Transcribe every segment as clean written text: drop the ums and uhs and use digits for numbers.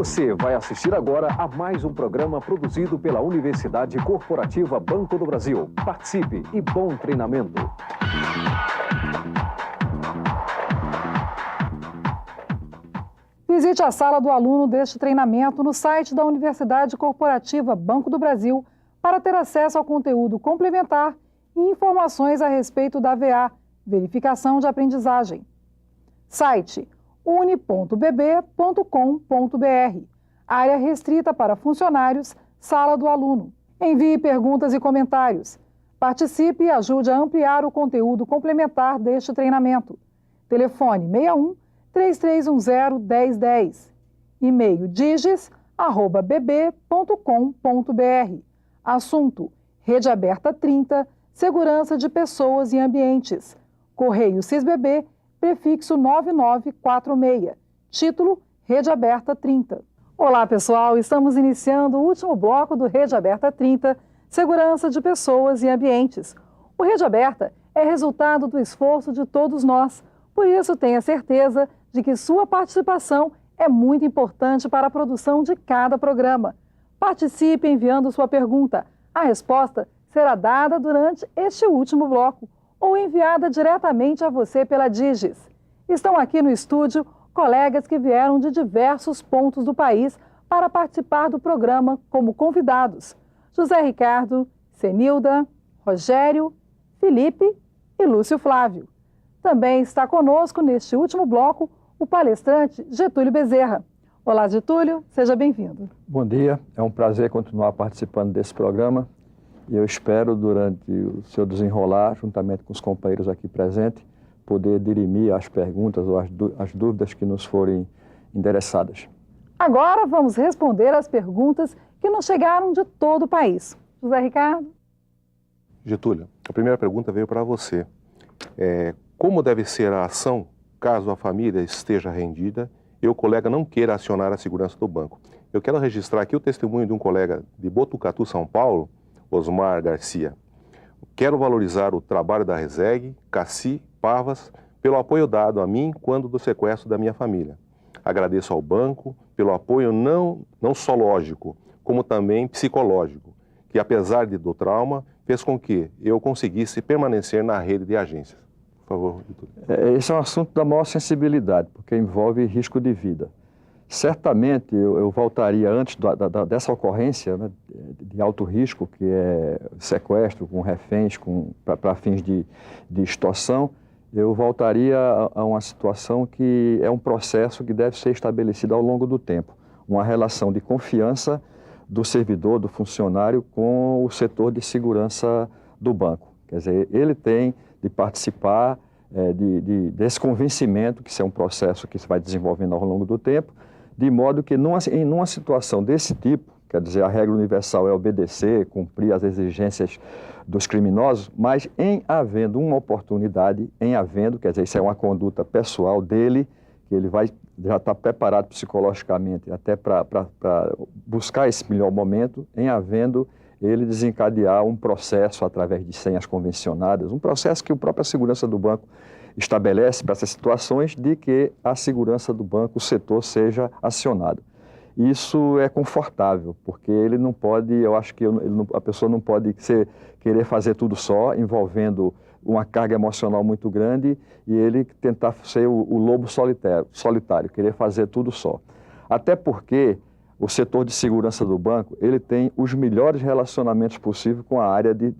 Você vai assistir agora a mais um programa produzido pela Universidade Corporativa Banco do Brasil. Participe e bom treinamento. Visite a sala do aluno deste treinamento no site da Universidade Corporativa Banco do Brasil para ter acesso ao conteúdo complementar e informações a respeito da VA, Verificação de Aprendizagem. Site uni.bb.com.br. Área restrita para funcionários, sala do aluno. Envie perguntas e comentários. Participe e ajude a ampliar o conteúdo complementar deste treinamento. Telefone 61 3310 1010. E-mail diges@bb.com.br. Assunto: Rede Aberta 30, Segurança de Pessoas e Ambientes. Correio CISBB, prefixo 9946. Título: Rede Aberta 30. Olá, pessoal! Estamos iniciando o último bloco do Rede Aberta 30, Segurança de Pessoas e Ambientes. O Rede Aberta é resultado do esforço de todos nós, por isso tenha certeza de que sua participação é muito importante para a produção de cada programa. Participe enviando sua pergunta. A resposta será dada durante este último bloco ou enviada diretamente a você pela Digis. Estão aqui no estúdio colegas que vieram de diversos pontos do país para participar do programa como convidados. José Ricardo, Senilda, Rogério, Felipe e Lúcio Flávio. Também está conosco neste último bloco o palestrante Getúlio Bezerra. Olá, Getúlio, seja bem-vindo. Bom dia, é um prazer continuar participando desse programa e eu espero, durante o seu desenrolar, juntamente com os companheiros aqui presentes, poder dirimir as perguntas ou as dúvidas que nos forem endereçadas. Agora vamos responder às perguntas que nos chegaram de todo o país. José Ricardo? Getúlio, a primeira pergunta veio para você. Como deve ser a ação caso a família esteja rendida e o colega não queira acionar a segurança do banco? Eu quero registrar aqui o testemunho de um colega de Botucatu, São Paulo, Osmar Garcia. Quero valorizar o trabalho da Reseg, Cassi, Pavas, pelo apoio dado a mim quando do sequestro da minha família. Agradeço ao banco pelo apoio não só lógico, como também psicológico, que apesar do trauma, fez com que eu conseguisse permanecer na rede de agências. Por favor, Vitor. Esse é um assunto da maior sensibilidade, porque envolve risco de vida. Certamente eu voltaria antes dessa ocorrência, né, de alto risco, que é sequestro com reféns para fins de extorsão, eu voltaria a uma situação que é um processo que deve ser estabelecido ao longo do tempo. Uma relação de confiança do servidor, do funcionário, com o setor de segurança do banco. Quer dizer, ele tem de participar desse convencimento, que isso é um processo que se vai desenvolvendo ao longo do tempo, de modo que numa situação desse tipo, quer dizer, a regra universal é obedecer, cumprir as exigências dos criminosos, mas em havendo uma oportunidade, quer dizer, isso é uma conduta pessoal dele, que ele vai já estar preparado psicologicamente até para buscar esse melhor momento, em havendo ele desencadear um processo através de senhas convencionadas, um processo que a própria segurança do banco estabelece para essas situações, de que a segurança do banco, o setor, seja acionado. Isso é confortável, porque ele não pode, eu acho que a pessoa não pode querer fazer tudo só, envolvendo uma carga emocional muito grande, e ele tentar ser o lobo solitário, querer fazer tudo só. Até porque o setor de segurança do banco, ele tem os melhores relacionamentos possíveis com a área de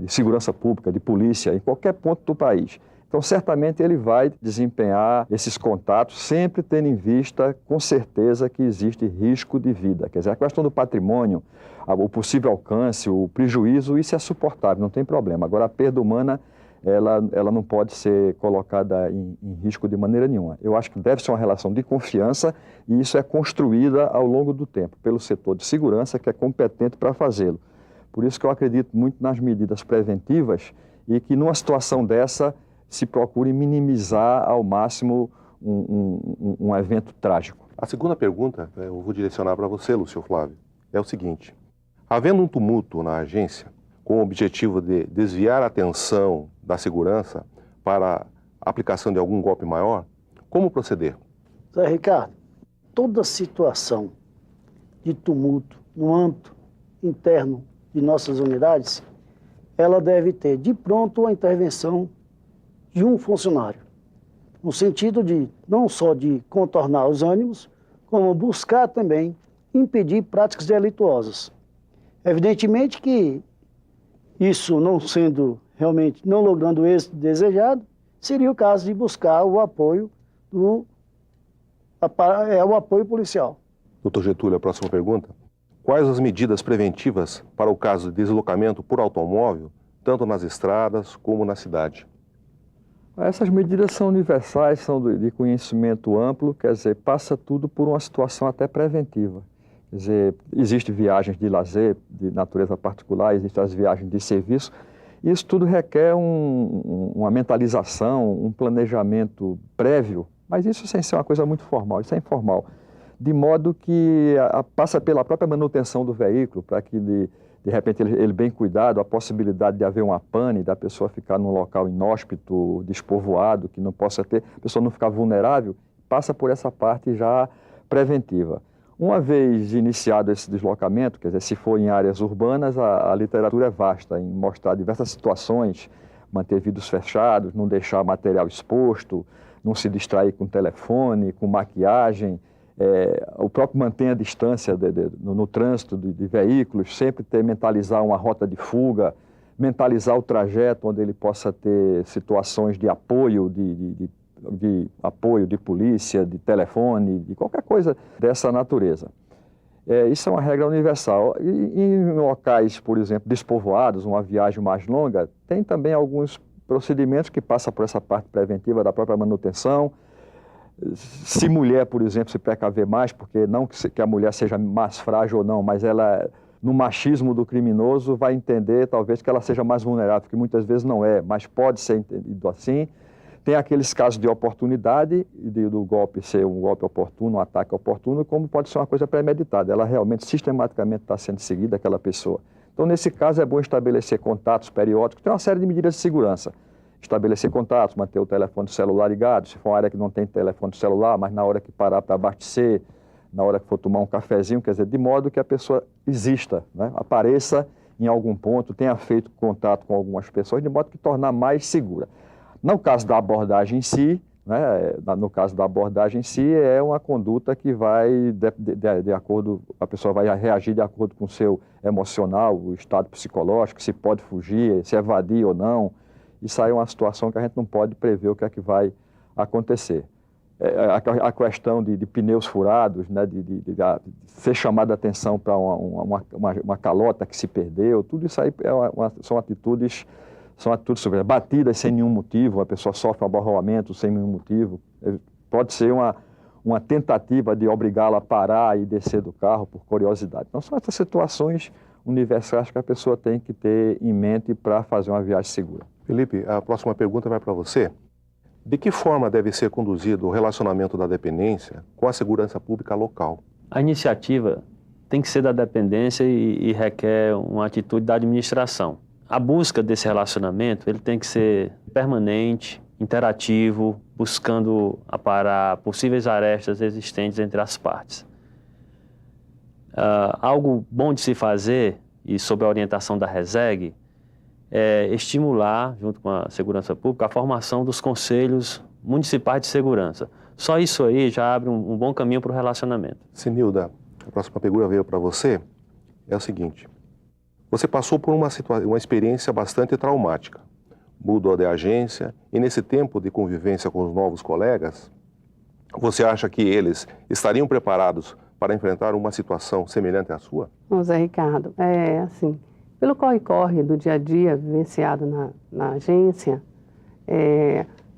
segurança pública, de polícia, em qualquer ponto do país. Então, certamente, ele vai desempenhar esses contatos, sempre tendo em vista, com certeza, que existe risco de vida. Quer dizer, a questão do patrimônio, o possível alcance, o prejuízo, isso é suportável, não tem problema. Agora, a perda humana, ela não pode ser colocada em risco de maneira nenhuma. Eu acho que deve ser uma relação de confiança, e isso é construída ao longo do tempo pelo setor de segurança, que é competente para fazê-lo. Por isso que eu acredito muito nas medidas preventivas, e que numa situação dessa se procure minimizar ao máximo um evento trágico. A segunda pergunta, eu vou direcionar para você, Lúcio Flávio, é o seguinte: havendo um tumulto na agência, com o objetivo de desviar a atenção da segurança para a aplicação de algum golpe maior, como proceder? Zé Ricardo. toda situação de tumulto no âmbito interno de nossas unidades, ela deve ter de pronto a intervenção de um funcionário, no sentido de não só de contornar os ânimos, como buscar também impedir práticas delituosas. Evidentemente que isso não sendo realmente, não logrando o êxito desejado, seria o caso de buscar o apoio o apoio policial. Doutor Getúlio, a próxima pergunta. Quais as medidas preventivas para o caso de deslocamento por automóvel, tanto nas estradas como na cidade? Essas medidas são universais, são de conhecimento amplo, quer dizer, passa tudo por uma situação até preventiva. Quer dizer, existem viagens de lazer, de natureza particular, existem as viagens de serviço. Isso tudo requer uma mentalização, um planejamento prévio, mas isso sem ser uma coisa muito formal, isso é informal. De modo que passa pela própria manutenção do veículo, para que de repente ele bem cuidado, a possibilidade de haver uma pane, da pessoa ficar num local inóspito, despovoado, que não possa ter, a pessoa não ficar vulnerável, passa por essa parte já preventiva. Uma vez iniciado esse deslocamento, quer dizer, se for em áreas urbanas, a literatura é vasta em mostrar diversas situações, manter vidros fechados, não deixar material exposto, não se distrair com telefone, com maquiagem, o próprio manter a distância no trânsito de veículos, sempre mentalizar uma rota de fuga, mentalizar o trajeto onde ele possa ter situações de apoio, de apoio de polícia, de telefone, de qualquer coisa dessa natureza. Isso é uma regra universal. E em locais, por exemplo, despovoados, uma viagem mais longa, tem também alguns procedimentos que passam por essa parte preventiva da própria manutenção. Se mulher, por exemplo, se precaver mais, porque não que a mulher seja mais frágil ou não, mas ela, no machismo do criminoso, vai entender talvez que ela seja mais vulnerável, que muitas vezes não é, mas pode ser entendido assim. Tem aqueles casos de oportunidade, do golpe ser um golpe oportuno, um ataque oportuno, como pode ser uma coisa premeditada. Ela realmente, sistematicamente, está sendo seguida, aquela pessoa. Então, nesse caso, é bom estabelecer contatos periódicos. Tem uma série de medidas de segurança. Estabelecer contatos, manter o telefone celular ligado, se for uma área que não tem telefone celular, mas na hora que parar para abastecer, na hora que for tomar um cafezinho, quer dizer, de modo que a pessoa exista, né? Apareça em algum ponto, tenha feito contato com algumas pessoas, de modo que tornar mais segura. No caso da abordagem em si, né, no caso da abordagem em si, é uma conduta que vai, de acordo, a pessoa vai reagir de acordo com o seu emocional, o estado psicológico, se pode fugir, se evadir ou não. Isso aí é uma situação que a gente não pode prever o que é que vai acontecer. A questão de pneus furados, né, de ser chamada a atenção para uma calota que se perdeu, tudo isso aí são atitudes sobre batidas sem nenhum motivo, a pessoa sofre um aborrecimento sem nenhum motivo. Pode ser uma tentativa de obrigá-la a parar e descer do carro por curiosidade. Então, são essas situações universais que a pessoa tem que ter em mente para fazer uma viagem segura. Felipe, a próxima pergunta vai para você. De que forma deve ser conduzido o relacionamento da dependência com a segurança pública local? A iniciativa tem que ser da dependência e requer uma atitude da administração. A busca desse relacionamento ele tem que ser permanente, interativo, buscando aparar possíveis arestas existentes entre as partes. Algo bom de se fazer, e sob a orientação da RESEG, é estimular, junto com a segurança pública, a formação dos conselhos municipais de segurança. Só isso aí já abre um bom caminho para o relacionamento. Sinilda, a próxima pergunta veio para você. É o seguinte. Você passou por uma experiência bastante traumática. Mudou de agência e nesse tempo de convivência com os novos colegas, você acha que eles estariam preparados para enfrentar uma situação semelhante à sua? Bom, Zé Ricardo, assim, pelo corre-corre do dia a dia vivenciado na agência,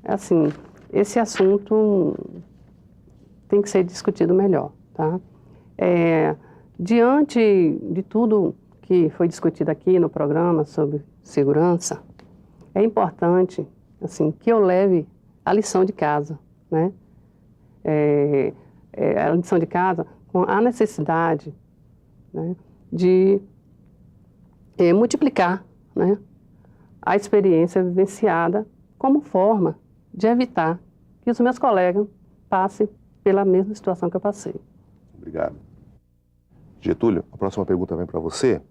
assim, esse assunto tem que ser discutido melhor, tá? Diante de tudo que foi discutido aqui no programa sobre segurança, é importante, assim, que eu leve a lição de casa, né? A lição de casa com a necessidade, né, de multiplicar, né, a experiência vivenciada como forma de evitar que os meus colegas passem pela mesma situação que eu passei. Obrigado. Getúlio, a próxima pergunta vem para você.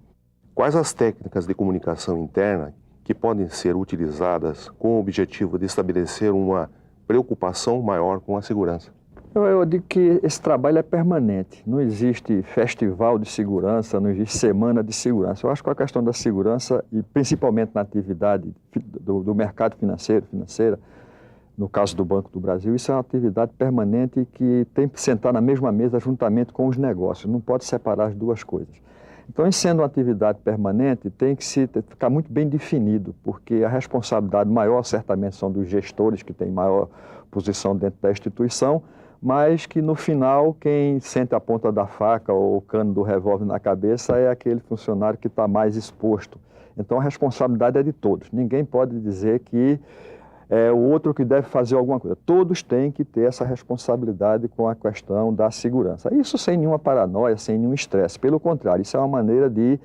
Quais as técnicas de comunicação interna que podem ser utilizadas com o objetivo de estabelecer uma preocupação maior com a segurança? Eu digo que esse trabalho é permanente. Não existe festival de segurança, não existe semana de segurança. Eu acho que a questão da segurança, e principalmente na atividade do mercado financeira, no caso do Banco do Brasil, isso é uma atividade permanente que tem que sentar na mesma mesa juntamente com os negócios. Não pode separar as duas coisas. Então, em sendo uma atividade permanente, tem que ficar muito bem definido, porque a responsabilidade maior, certamente, são dos gestores que têm maior posição dentro da instituição, mas que, no final, quem sente a ponta da faca ou o cano do revólver na cabeça é aquele funcionário que está mais exposto. Então, a responsabilidade é de todos. Ninguém pode dizer que é o outro que deve fazer alguma coisa. Todos têm que ter essa responsabilidade com a questão da segurança. Isso sem nenhuma paranoia, sem nenhum estresse. Pelo contrário, isso é uma maneira de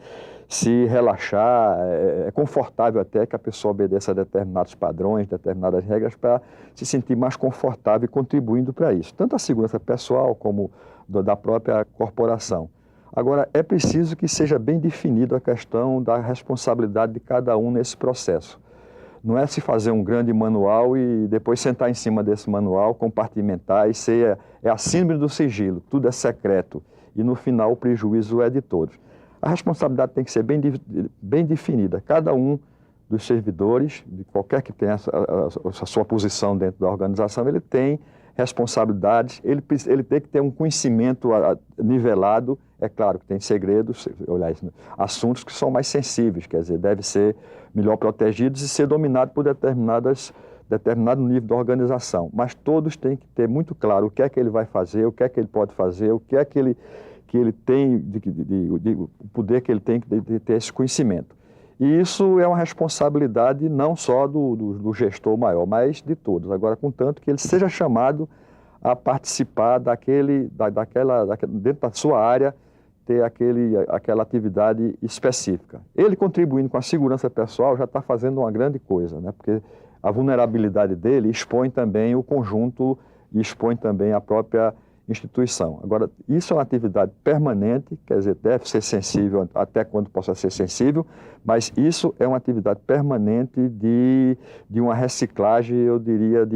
se relaxar, é confortável até que a pessoa obedeça a determinados padrões, determinadas regras, para se sentir mais confortável e contribuindo para isso. Tanto a segurança pessoal como da própria corporação. Agora, é preciso que seja bem definido a questão da responsabilidade de cada um nesse processo. Não é se fazer um grande manual e depois sentar em cima desse manual, compartimentar e ser a síndrome do sigilo, tudo é secreto e no final o prejuízo é de todos. A responsabilidade tem que ser bem definida. Cada um dos servidores, de qualquer que tenha a sua posição dentro da organização, ele tem responsabilidades, ele tem que ter um conhecimento nivelado. É claro que tem segredos, assuntos que são mais sensíveis, quer dizer, devem ser melhor protegidos e ser dominados por determinado nível de organização. Mas todos têm que ter muito claro o que é que ele vai fazer, o que é que ele pode fazer, o que é que ele tem, o poder que ele tem de ter esse conhecimento. E isso é uma responsabilidade não só do gestor maior, mas de todos. Agora, contanto que ele seja chamado a participar dentro da sua área, ter aquela atividade específica. Ele contribuindo com a segurança pessoal já está fazendo uma grande coisa, né? Porque a vulnerabilidade dele expõe também o conjunto e expõe também a própria instituição. Agora, isso é uma atividade permanente, quer dizer, deve ser sensível até quando possa ser sensível, mas isso é uma atividade permanente de uma reciclagem, eu diria,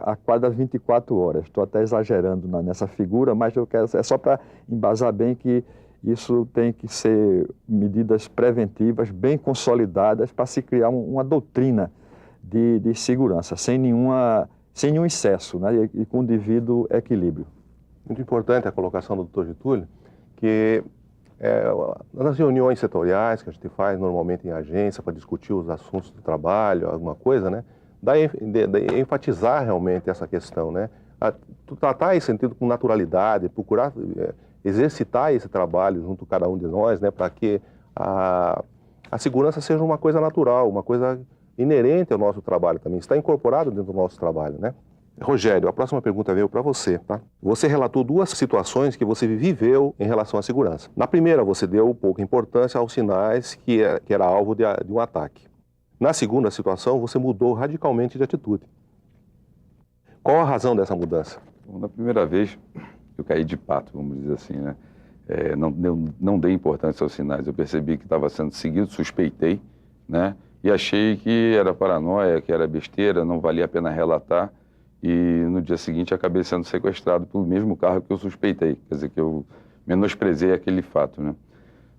a cada 24 horas. Estou até exagerando nessa figura, mas é só para embasar bem que isso tem que ser medidas preventivas, bem consolidadas, para se criar uma doutrina de segurança, sem nenhum excesso, né, e com o devido equilíbrio. Muito importante a colocação do Dr. Getúlio, que nas reuniões setoriais que a gente faz normalmente em agência para discutir os assuntos do trabalho, alguma coisa, né, enfatizar realmente essa questão, né, tratar esse sentido com naturalidade, procurar exercitar esse trabalho junto a cada um de nós, né, para que a segurança seja uma coisa natural, uma coisa inerente ao nosso trabalho também, está incorporado dentro do nosso trabalho, né? Rogério, a próxima pergunta veio para você, tá? Você relatou duas situações que você viveu em relação à segurança. Na primeira, você deu pouca importância aos sinais que era alvo de um ataque. Na segunda situação, você mudou radicalmente de atitude. Qual a razão dessa mudança? Na primeira vez, eu caí de pato, vamos dizer assim, né? Não dei importância aos sinais. Eu percebi que estava sendo seguido, suspeitei, né? E achei que era paranoia, que era besteira, não valia a pena relatar. E no dia seguinte acabei sendo sequestrado pelo mesmo carro que eu suspeitei, quer dizer, que eu menosprezei aquele fato, né?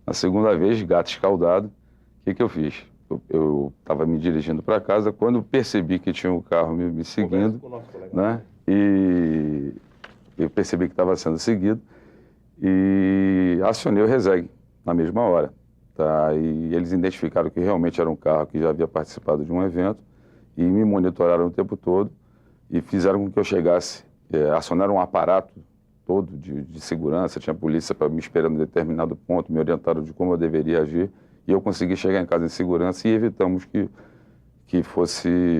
Na segunda vez, gato escaldado, o que eu fiz? Eu estava me dirigindo para casa, quando percebi que tinha um carro me seguindo, né? E eu percebi que estava sendo seguido e acionei o RESEG na mesma hora, tá? E eles identificaram que realmente era um carro que já havia participado de um evento e me monitoraram o tempo todo e fizeram com que eu chegasse, acionaram um aparato todo de segurança, tinha polícia para me esperar em determinado ponto, me orientaram de como eu deveria agir, e eu consegui chegar em casa em segurança e evitamos que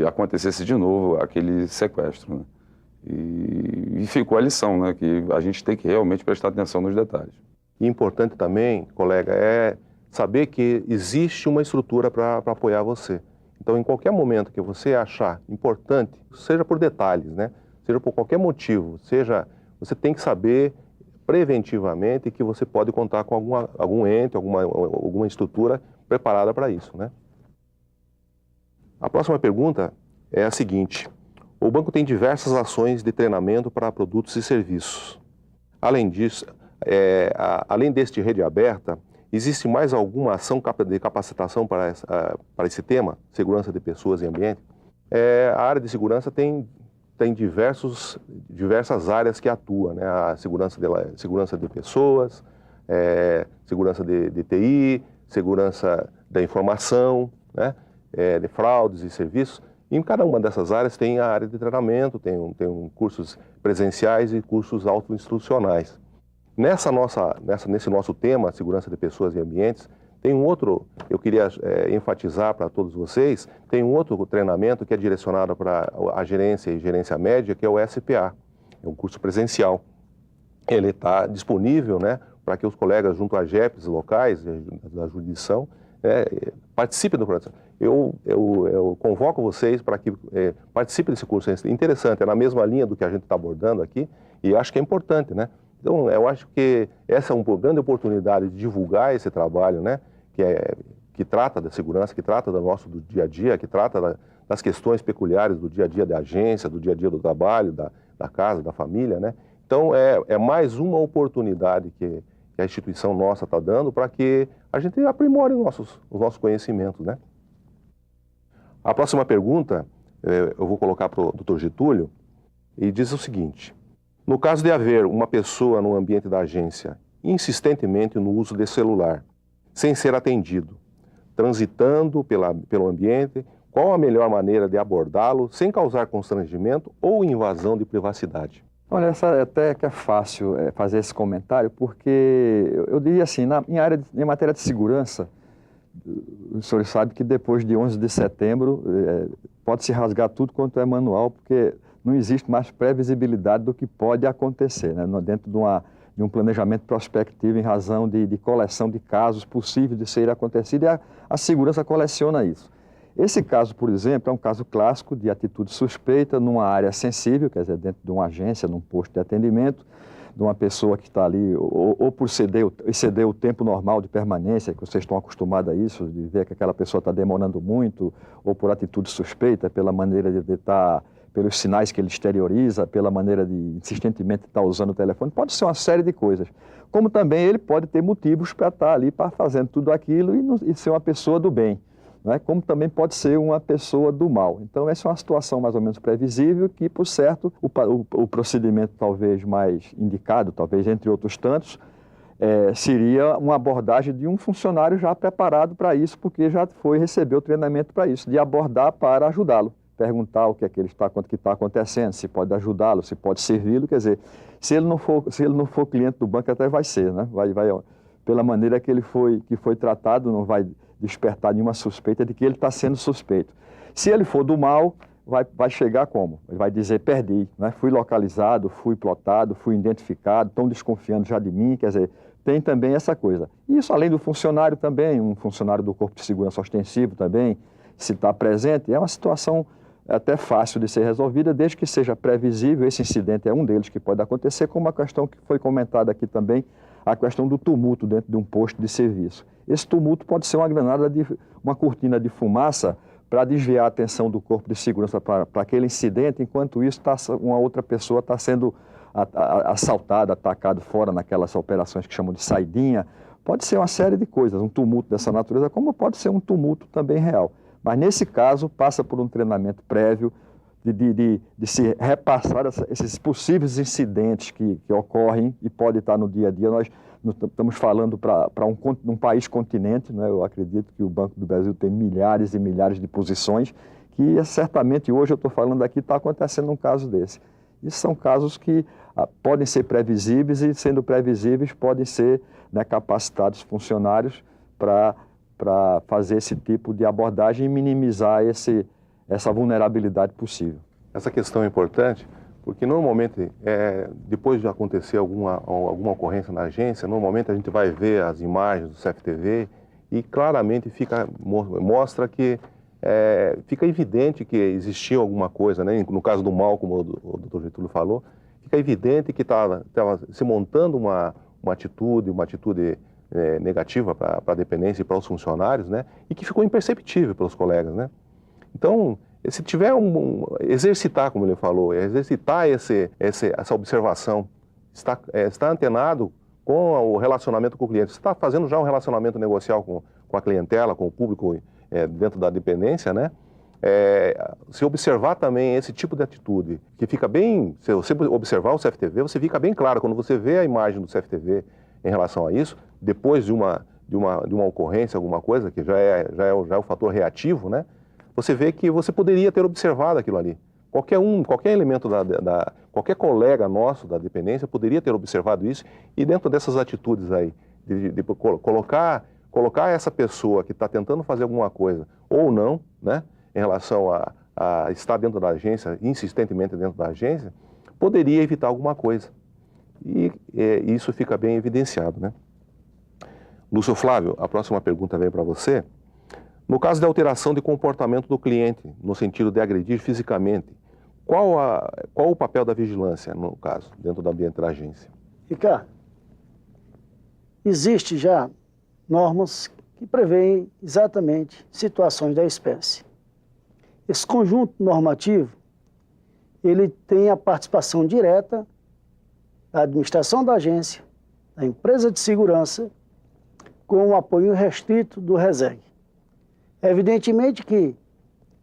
acontecesse de novo aquele sequestro, né? E ficou a lição, né, que a gente tem que realmente prestar atenção nos detalhes. E importante também, colega, é saber que existe uma estrutura para apoiar você. Então, em qualquer momento que você achar importante, seja por detalhes, né? Seja por qualquer motivo, seja você tem que saber preventivamente que você pode contar com algum ente, alguma estrutura preparada para isso, né? A próxima pergunta é a seguinte: o banco tem diversas ações de treinamento para produtos e serviços. Além disso, além deste rede aberta, existe mais alguma ação de capacitação para esse tema, segurança de pessoas e ambiente? A área de segurança tem diversas áreas que atua, né? A segurança de pessoas, segurança de TI, segurança da informação, né? De fraudes e serviços. E em cada uma dessas áreas tem a área de treinamento, tem cursos presenciais e cursos autoinstrucionais. Nesse nosso tema, segurança de pessoas e ambientes, tem um outro, eu queria enfatizar para todos vocês, tem um outro treinamento que é direcionado para a gerência e gerência média, que é o SPA, é um curso presencial. Ele está disponível, né, para que os colegas junto às JEPs locais, da jurisdição, participem do processo. Eu convoco vocês para que participem desse curso. É interessante, é na mesma linha do que a gente está abordando aqui, e acho que é importante, né? Então, eu acho que essa é uma grande oportunidade de divulgar esse trabalho, né? Que trata da segurança, que trata do dia a dia, que trata das questões peculiares do dia a dia da agência, do dia a dia do trabalho, da casa, da família, né? Então, é mais uma oportunidade que a instituição nossa está dando para que a gente aprimore os nossos conhecimentos, né? A próxima pergunta, eu vou colocar para o Dr. Getúlio, e diz o seguinte: no caso de haver uma pessoa no ambiente da agência insistentemente no uso de celular, sem ser atendido, transitando pelo ambiente, qual a melhor maneira de abordá-lo sem causar constrangimento ou invasão de privacidade? Olha, essa até que é fácil fazer esse comentário, porque eu diria assim, em matéria de segurança, os senhores sabem que depois de 11 de setembro pode-se rasgar tudo quanto é manual, porque não existe mais previsibilidade do que pode acontecer, né, dentro de um planejamento prospectivo em razão de coleção de casos possíveis de serem acontecidos, e a segurança coleciona isso. Esse caso, por exemplo, é um caso clássico de atitude suspeita numa área sensível, quer dizer, dentro de uma agência, num posto de atendimento, de uma pessoa que está ali, ou por exceder o tempo normal de permanência, que vocês estão acostumados a isso, de ver que aquela pessoa está demorando muito, ou por atitude suspeita, pela maneira de estar, pelos sinais que ele exterioriza, pela maneira de insistentemente estar usando o telefone, pode ser uma série de coisas. Como também ele pode ter motivos para estar ali, para fazendo tudo aquilo e ser uma pessoa do bem. Como também pode ser uma pessoa do mal. Então, essa é uma situação mais ou menos previsível que, por certo, o procedimento talvez mais indicado, talvez entre outros tantos, seria uma abordagem de um funcionário já preparado para isso, porque já recebeu o treinamento para isso, de abordar para ajudá-lo, perguntar o que é que está acontecendo, se pode ajudá-lo, se pode servi-lo. Quer dizer, se ele não for cliente do banco, até vai ser, né? Pela maneira que foi tratado, não vai despertar nenhuma suspeita de que ele está sendo suspeito. Se ele for do mal, vai chegar como? Ele vai dizer: perdi, né? Fui localizado, fui plotado, fui identificado, estão desconfiando já de mim. Quer dizer, tem também essa coisa. Isso além do funcionário também, um funcionário do Corpo de Segurança Ostensivo também, se está presente, é uma situação até fácil de ser resolvida, desde que seja previsível. Esse incidente é um deles que pode acontecer, como a questão que foi comentada aqui também, a questão do tumulto dentro de um posto de serviço. Esse tumulto pode ser uma cortina de fumaça para desviar a atenção do Corpo de Segurança para aquele incidente, enquanto isso uma outra pessoa está sendo assaltada, atacada fora naquelas operações que chamam de saidinha. Pode ser uma série de coisas, um tumulto dessa natureza, como pode ser um tumulto também real. Mas nesse caso passa por um treinamento prévio de se repassar esses possíveis incidentes que ocorrem e podem estar no dia a dia. Nós estamos falando para um país continente, né? Eu acredito que o Banco do Brasil tem milhares e milhares de posições, que certamente hoje eu estou falando aqui, está acontecendo um caso desse. E são casos que podem ser previsíveis e, sendo previsíveis, podem ser, né, capacitados funcionários para fazer esse tipo de abordagem e minimizar essa vulnerabilidade possível. Essa questão é importante porque normalmente, depois de acontecer alguma ocorrência na agência, normalmente a gente vai ver as imagens do CFTV e claramente mostra que fica evidente que existia alguma coisa, né? No caso do mal, como o Dr. Getúlio falou, fica evidente que estava se montando uma atitude negativa para a dependência e para os funcionários, né? E que ficou imperceptível pelos colegas, né? Então, se tiver exercitar, como ele falou, exercitar essa observação, estar antenado com o relacionamento com o cliente. Você está fazendo já um relacionamento negocial com a clientela, com o público dentro da dependência, né? Se observar também esse tipo de atitude, que fica bem, se você observar o CFTV, você fica bem claro, quando você vê a imagem do CFTV em relação a isso, depois de uma ocorrência, alguma coisa, que já é o fator reativo, né? Você vê que você poderia ter observado aquilo ali. Qualquer elemento, qualquer colega nosso da dependência poderia ter observado isso, e dentro dessas atitudes aí, de colocar essa pessoa que está tentando fazer alguma coisa, ou não, né, em relação a estar dentro da agência, insistentemente dentro da agência, poderia evitar alguma coisa. E isso fica bem evidenciado, né? Lúcio Flávio, a próxima pergunta vem para você. No caso de alteração de comportamento do cliente, no sentido de agredir fisicamente, qual o papel da vigilância, no caso, dentro do ambiente da agência? Ricardo, existe já normas que prevêem exatamente situações da espécie. Esse conjunto normativo, ele tem a participação direta da administração da agência, da empresa de segurança, com o apoio restrito do RESEG. Evidentemente que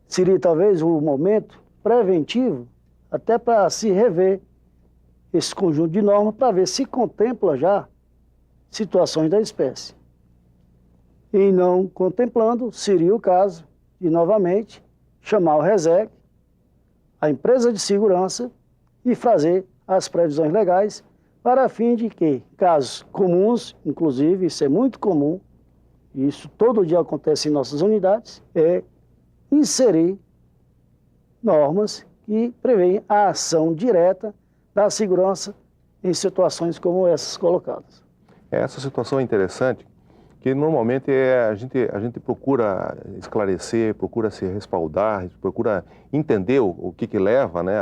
seria talvez o momento preventivo até para se rever esse conjunto de normas para ver se contempla já situações da espécie. E não contemplando, seria o caso de novamente chamar o RESEG, a empresa de segurança, e fazer as previsões legais para fim de que casos comuns, inclusive isso é muito comum, e isso todo dia acontece em nossas unidades, inserir normas que prevêem a ação direta da segurança em situações como essas colocadas. Essa situação é interessante, que normalmente a gente procura esclarecer, procura se respaldar, procura entender o que leva, né,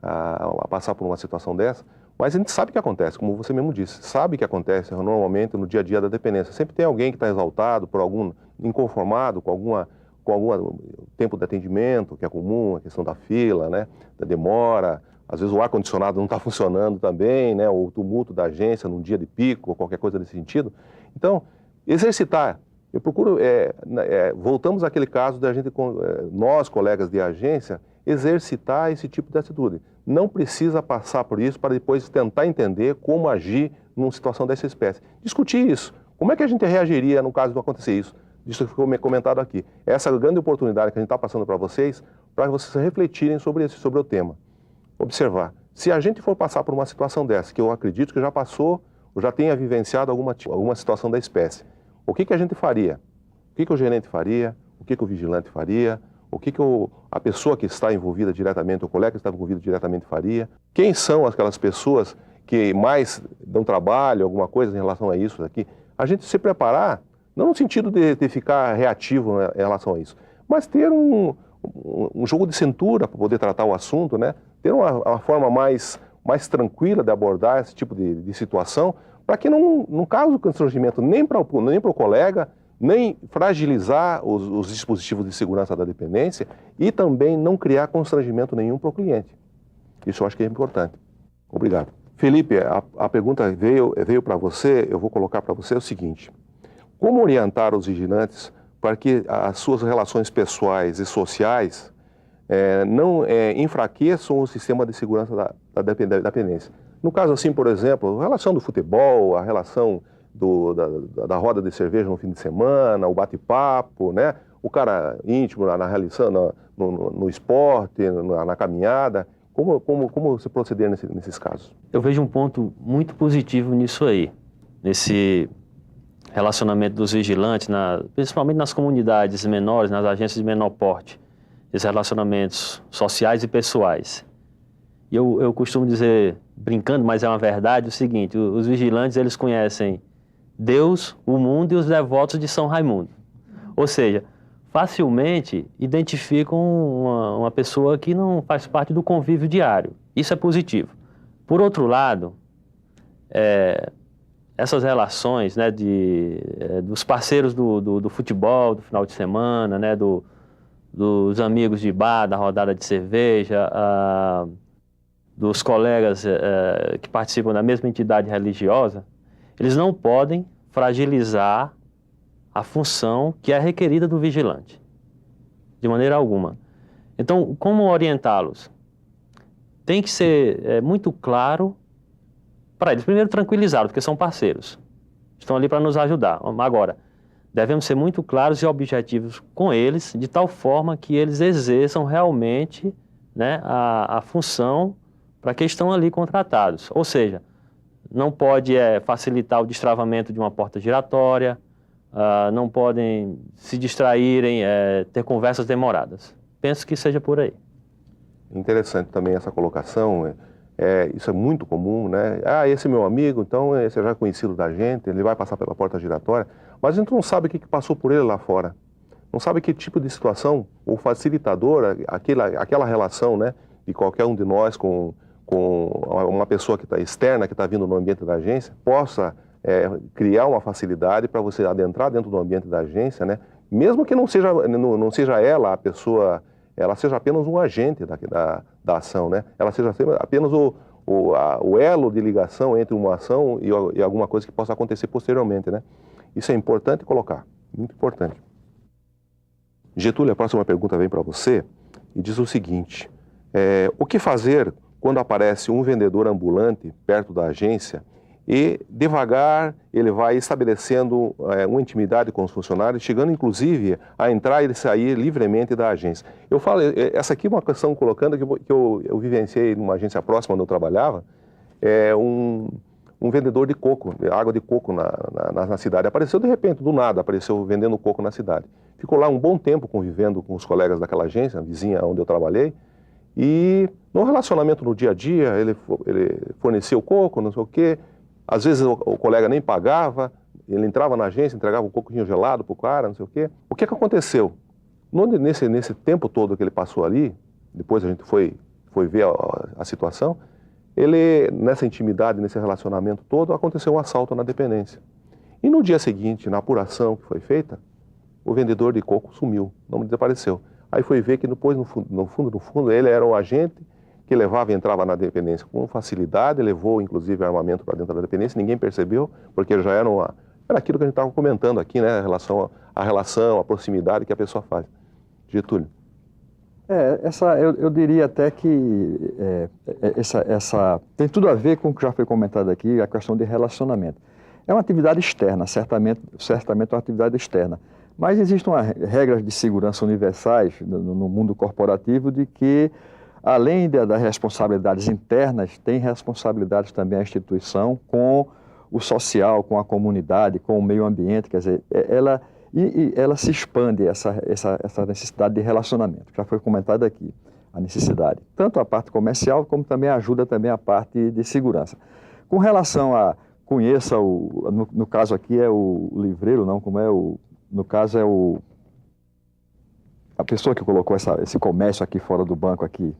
a passar por uma situação dessa, mas a gente sabe que acontece, como você mesmo disse, sabe que acontece normalmente no dia a dia da dependência. Sempre tem alguém que está exaltado, inconformado com algum tempo de atendimento, que é comum, a questão da fila, né, da demora, às vezes o ar-condicionado não está funcionando também, né, ou o tumulto da agência num dia de pico, ou qualquer coisa nesse sentido. Então, exercitar. Eu procuro, voltamos àquele caso da gente, nós, colegas de agência, exercitar esse tipo de atitude. Não precisa passar por isso para depois tentar entender como agir numa situação dessa espécie. Discutir isso. Como é que a gente reagiria no caso de acontecer isso? Isso que ficou comentado aqui. Essa grande oportunidade que a gente está passando para vocês refletirem sobre o tema. Observar. Se a gente for passar por uma situação dessa, que eu acredito que já passou, ou já tenha vivenciado alguma situação da espécie, o que a gente faria? O que o gerente faria? O que o vigilante faria? O que a pessoa que está envolvida diretamente, o colega que está envolvido diretamente faria? Quem são aquelas pessoas que mais dão trabalho, alguma coisa em relação a isso daqui? A gente se preparar, não no sentido de ficar reativo, né, em relação a isso, mas ter um jogo de cintura para poder tratar o assunto, né? Ter uma forma mais tranquila de abordar esse tipo de situação, para que não cause constrangimento nem para o colega, nem fragilizar os dispositivos de segurança da dependência e também não criar constrangimento nenhum para o cliente. Isso eu acho que é importante. Obrigado. Felipe, a pergunta veio para você, eu vou colocar para você o seguinte: como orientar os vigilantes para que as suas relações pessoais e sociais não enfraqueçam o sistema de segurança da dependência? No caso assim, por exemplo, a relação do futebol, a relação da roda de cerveja no fim de semana, o bate-papo, né? O cara íntimo na relação, no esporte, na caminhada. Como se proceder nesses casos? Eu vejo um ponto muito positivo nisso aí, nesse relacionamento dos vigilantes, principalmente nas comunidades menores, nas agências de menor porte, esses relacionamentos sociais e pessoais. E eu costumo dizer, brincando, mas é uma verdade, o seguinte: os vigilantes, eles conhecem Deus, o mundo e os devotos de São Raimundo. Ou seja, facilmente identificam uma pessoa que não faz parte do convívio diário. Isso é positivo. Por outro lado, essas relações, né, dos parceiros do futebol, do final de semana, né, dos amigos de bar, da rodada de cerveja, dos colegas que participam da mesma entidade religiosa, eles não podem fragilizar a função que é requerida do vigilante, de maneira alguma. Então, como orientá-los? Tem que ser muito claro para eles. Primeiro, tranquilizá-los, porque são parceiros. Estão ali para nos ajudar. Agora, devemos ser muito claros e objetivos com eles, de tal forma que eles exerçam realmente, né, a função para que estão ali contratados. Ou seja, não pode facilitar o destravamento de uma porta giratória, não podem se distraírem, ter conversas demoradas. Penso que seja por aí. Interessante também essa colocação, isso é muito comum, né? Esse é meu amigo, então esse é já conhecido da gente, ele vai passar pela porta giratória, mas a gente não sabe o que passou por ele lá fora. Não sabe que tipo de situação, ou facilitadora, aquela relação, né, de qualquer um de nós com uma pessoa que está externa, que está vindo no ambiente da agência, possa criar uma facilidade para você adentrar dentro do ambiente da agência, né? Mesmo que não seja ela a pessoa, ela seja apenas um agente da ação, né? Ela seja apenas o elo de ligação entre uma ação e alguma coisa que possa acontecer posteriormente, né? Isso é importante colocar, muito importante. Getúlio, a próxima pergunta vem para você e diz o seguinte: o que fazer quando aparece um vendedor ambulante perto da agência e devagar ele vai estabelecendo uma intimidade com os funcionários, chegando inclusive a entrar e sair livremente da agência? Eu falo, essa aqui é uma questão colocando que eu vivenciei numa agência próxima onde eu trabalhava, um vendedor de coco, água de coco na cidade. Apareceu de repente, do nada, apareceu vendendo coco na cidade. Ficou lá um bom tempo convivendo com os colegas daquela agência, a vizinha onde eu trabalhei, e no relacionamento no dia a dia, ele fornecia o coco, não sei o quê. Às vezes o colega nem pagava, ele entrava na agência, entregava um coquinho gelado para o cara, não sei o quê. O que aconteceu? Nesse tempo todo que ele passou ali, depois a gente foi ver a situação, nessa intimidade, nesse relacionamento todo, aconteceu um assalto na dependência. E no dia seguinte, na apuração que foi feita, o vendedor de coco sumiu, não desapareceu. Aí foi ver que depois, no fundo, ele era o agente que levava e entrava na dependência com facilidade, levou inclusive armamento para dentro da dependência, ninguém percebeu, porque já era aquilo que a gente estava comentando aqui, né, a relação, a proximidade que a pessoa faz. Getúlio. Eu diria até que essa tem tudo a ver com o que já foi comentado aqui, a questão de relacionamento. É uma atividade externa, certamente é uma atividade externa, mas existem regras de segurança universais no mundo corporativo de que, além das responsabilidades internas, tem responsabilidades também a instituição com o social, com a comunidade, com o meio ambiente. Quer dizer, ela se expande, essa necessidade de relacionamento, que já foi comentada aqui, a necessidade. Tanto a parte comercial, como também ajuda também a parte de segurança. Com relação a conheça, no caso aqui é o livreiro, não, no caso é a pessoa que colocou esse comércio aqui fora do banco aqui,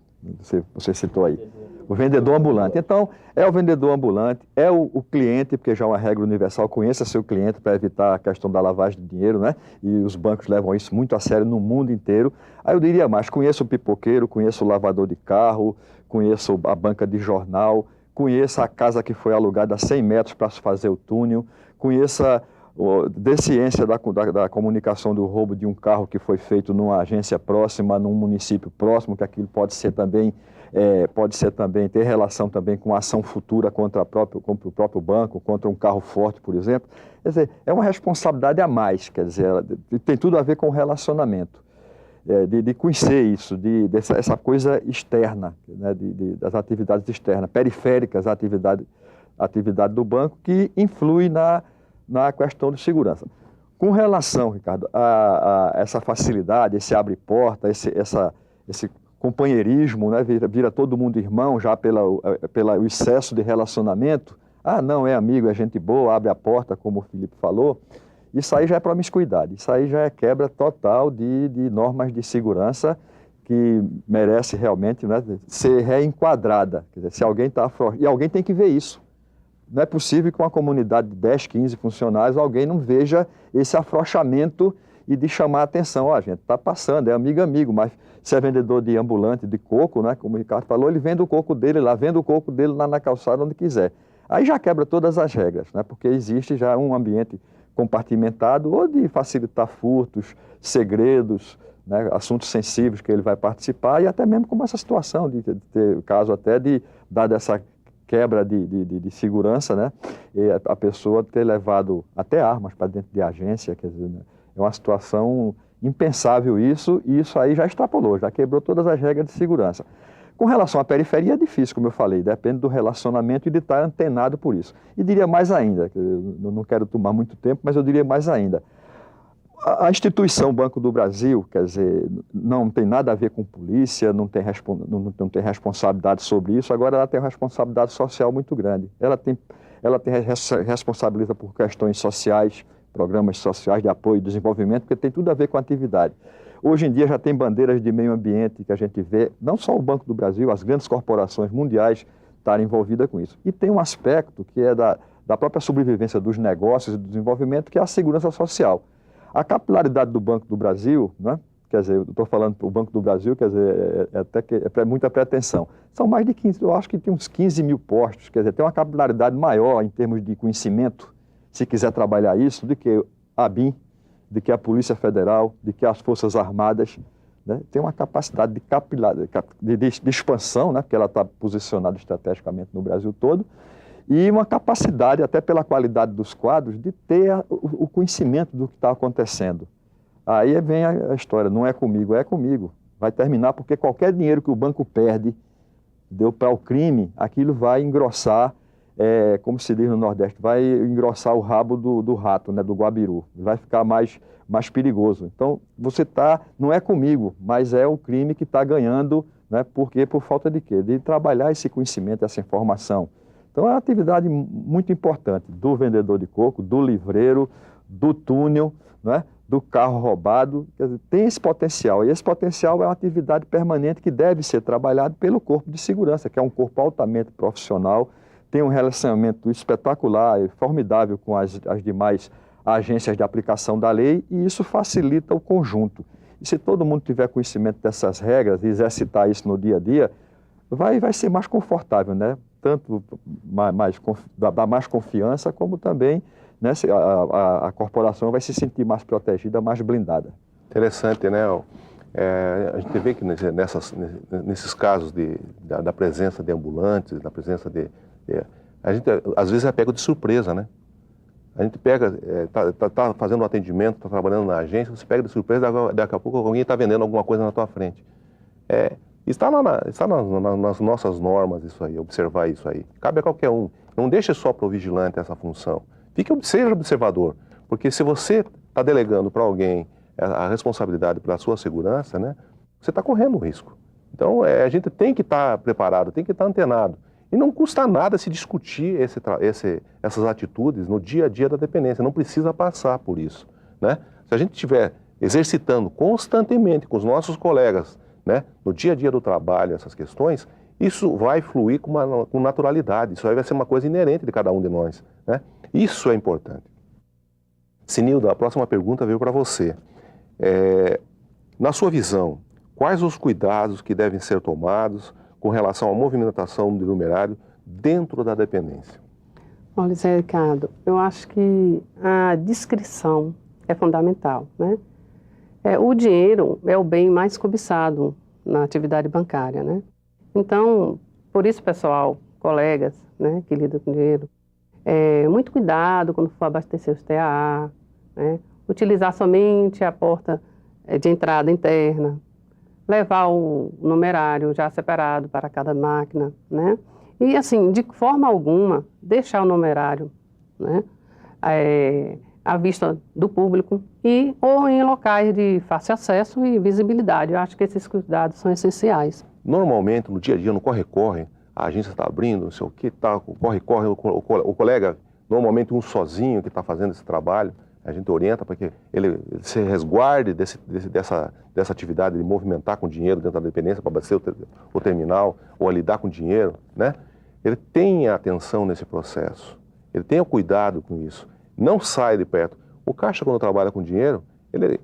você citou aí, o vendedor ambulante. Então, é o vendedor ambulante, é o cliente, porque já é uma regra universal, conheça seu cliente para evitar a questão da lavagem de dinheiro, né? E os bancos levam isso muito a sério no mundo inteiro. Aí eu diria mais, conheça o pipoqueiro, conheça o lavador de carro, conheça a banca de jornal, conheça a casa que foi alugada a 100 metros para se fazer o túnel, conheça dê ciência da comunicação do roubo de um carro que foi feito numa agência próxima, num município próximo, que aquilo pode ser também ter relação também com ação futura contra o próprio banco, contra um carro forte, por exemplo. Quer dizer, é uma responsabilidade a mais, quer dizer, tem tudo a ver com o relacionamento, de conhecer isso, essa coisa externa, né, das atividades externas, periféricas à atividade do banco, que influi na questão de segurança. Com relação, Ricardo, a essa facilidade, esse abre-porta, esse companheirismo, né, vira todo mundo irmão já pelo excesso de relacionamento. Não, é amigo, é gente boa, abre a porta, como o Felipe falou. Isso aí já é promiscuidade, isso aí já é quebra total de normas de segurança que merece realmente, né, ser reenquadrada. Quer dizer, se alguém está afrouxando, e alguém tem que ver isso. Não é possível que uma comunidade de 10, 15 funcionários, alguém não veja esse afrouxamento e de chamar a atenção. Ó, gente, está passando, é amigo, mas se é vendedor de ambulante, de coco, né, como o Ricardo falou, ele vende o coco dele lá, vende o coco dele lá na calçada, onde quiser. Aí já quebra todas as regras, né, porque existe já um ambiente compartimentado ou de facilitar furtos, segredos, né, assuntos sensíveis que ele vai participar, e até mesmo como essa situação de ter caso até de, dada essa quebra de segurança, né, e a pessoa ter levado até armas para dentro de agência, quer dizer, né, é uma situação impensável isso, e isso aí já extrapolou, já quebrou todas as regras de segurança. Com relação à periferia é difícil, como eu falei, depende do relacionamento e de estar antenado por isso. E diria mais ainda, eu não quero tomar muito tempo, mas eu diria mais ainda, a instituição Banco do Brasil, quer dizer, não tem nada a ver com polícia, não tem responsabilidade sobre isso, agora ela tem uma responsabilidade social muito grande. Ela responsabiliza por questões sociais, programas sociais de apoio e desenvolvimento, porque tem tudo a ver com a atividade. Hoje em dia já tem bandeiras de meio ambiente que a gente vê, não só o Banco do Brasil, as grandes corporações mundiais estarem envolvidas com isso. E tem um aspecto que é da própria sobrevivência dos negócios e do desenvolvimento, que é a segurança social. A capilaridade do Banco do Brasil, né? Quer dizer, eu estou falando para o Banco do Brasil, quer dizer, até que é muita pretensão. São mais de 15, eu acho que tem uns 15 mil postos, quer dizer, tem uma capilaridade maior em termos de conhecimento, se quiser trabalhar isso, do que a BIM, de que a Polícia Federal, de que as Forças Armadas, né? Tem uma capacidade de expansão, né? Porque ela está posicionada estrategicamente no Brasil todo, e uma capacidade, até pela qualidade dos quadros, de ter o conhecimento do que está acontecendo. Aí vem a história, não é comigo, é comigo. Vai terminar porque qualquer dinheiro que o banco perde, deu para o crime, aquilo vai engrossar, como se diz no Nordeste, vai engrossar o rabo do rato, né, do guabiru. Vai ficar mais perigoso. Então, não é comigo, mas é o crime que está ganhando, né, porque por falta de quê? De trabalhar esse conhecimento, essa informação. Então, é uma atividade muito importante do vendedor de coco, do livreiro, do túnel, né, do carro roubado. Quer dizer, tem esse potencial, e esse potencial é uma atividade permanente que deve ser trabalhada pelo Corpo de Segurança, que é um corpo altamente profissional, tem um relacionamento espetacular e formidável com as demais agências de aplicação da lei, e isso facilita o conjunto. E se todo mundo tiver conhecimento dessas regras e exercitar isso no dia a dia, vai ser mais confortável, né? Tanto dar mais confiança, como também, né, a corporação vai se sentir mais protegida, mais blindada. Interessante, né? A gente vê que nesses casos da presença de ambulantes, da presença a gente às vezes é pego de surpresa, né? A gente pega, tá fazendo um atendimento, está trabalhando na agência, você pega de surpresa, daqui a pouco alguém está vendendo alguma coisa na tua frente. Está nas nossas normas isso aí, observar isso aí. Cabe a qualquer um. Não deixe só para o vigilante essa função. Seja observador, porque se você está delegando para alguém a responsabilidade pela sua segurança, né, você está correndo risco. Então, a gente tem que estar preparado, tem que estar antenado. E não custa nada se discutir essas atitudes no dia a dia da dependência, não precisa passar por isso, né? Se a gente estiver exercitando constantemente com os nossos colegas, né, no dia a dia do trabalho, essas questões, isso vai fluir com naturalidade, isso aí vai ser uma coisa inerente de cada um de nós, né? Isso é importante. Sinilda, a próxima pergunta veio para você. Na sua visão, quais os cuidados que devem ser tomados com relação à movimentação do numerário dentro da dependência? Olha, Zé Ricardo, eu acho que a discrição é fundamental, né? O dinheiro é o bem mais cobiçado na atividade bancária, né? Então, por isso, pessoal, colegas, né, que lidam com dinheiro, muito cuidado quando for abastecer os TAA, né? Utilizar somente a porta de entrada interna, levar o numerário já separado para cada máquina, né? E, assim, de forma alguma, deixar o numerário, né, à vista do público ou em locais de fácil acesso e visibilidade. Eu acho que esses cuidados são essenciais. Normalmente, no dia a dia, no corre-corre, a agência está abrindo, não sei o que, tá, corre-corre, o colega, normalmente um sozinho que está fazendo esse trabalho, A gente orienta para que ele se resguarde dessa atividade de movimentar com dinheiro dentro da dependência para abastecer o terminal ou a lidar com dinheiro, né? Ele tenha atenção nesse processo, ele tenha cuidado com isso, não sai de perto. O caixa, quando trabalha com dinheiro,